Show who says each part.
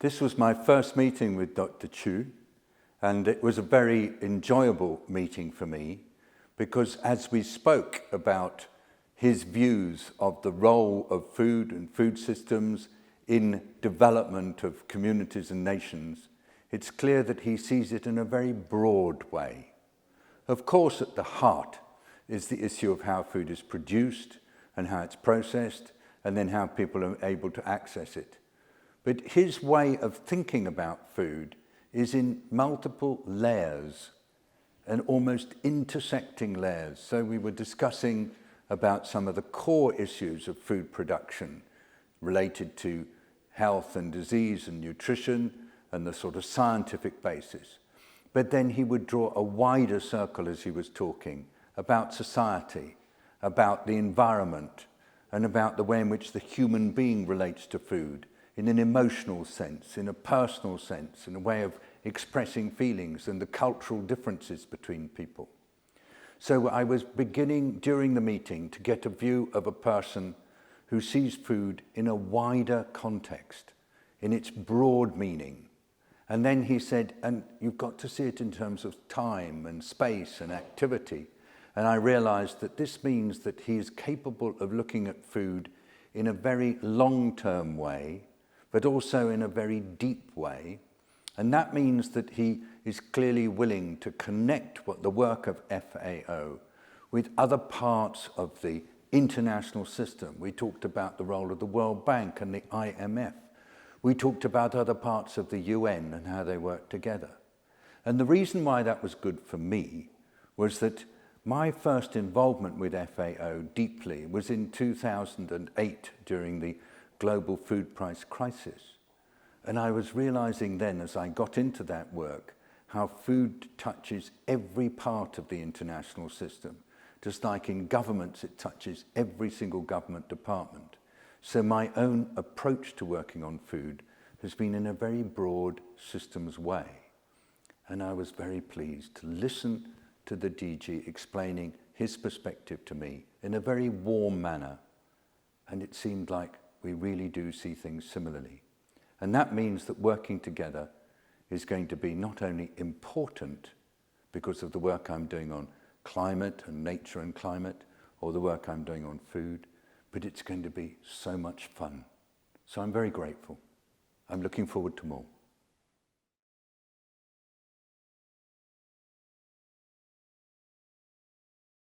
Speaker 1: This was my first meeting with Dr. Chu, and it was a very enjoyable meeting for me because as we spoke about his views of the role of food and food systems in development of communities and nations, it's clear that he sees it in a very broad way. Of course, at the heart is the issue of how food is produced and how it's processed, and then how people are able to access it. But his way of thinking about food is in multiple layers and almost intersecting layers. So we were discussing about some of the core issues of food production related to health and disease and nutrition and the sort of scientific basis. But then he would draw a wider circle as he was talking about society, about the environment, and about the way in which the human being relates to food in an emotional sense, in a personal sense, in a way of expressing feelings and the cultural differences between people. So I was beginning during the meeting to get a view of a person who sees food in a wider context, in its broad meaning. And then he said, and you've got to see it in terms of time and space and activity. And I realized that this means that he is capable of looking at food in a very long-term way, but also in a very deep way. And that means that he is clearly willing to connect what the work of FAO with other parts of the international system. We talked about the role of the World Bank and the IMF. We talked about other parts of the UN and how they work together. And the reason why that was good for me was that my first involvement with FAO deeply was in 2008 during the global food price crisis. And I was realizing then as I got into that work how food touches every part of the international system. Just like in governments, it touches every single government department. So my own approach to working on food has been in a very broad systems way. And I was very pleased to listen to the DG explaining his perspective to me in a very warm manner. And it seemed like we really do see things similarly. And that means that working together is going to be not only important because of the work I'm doing on climate and nature and climate, or the work I'm doing on food, but it's going to be so much fun. So I'm very grateful. I'm looking forward to more.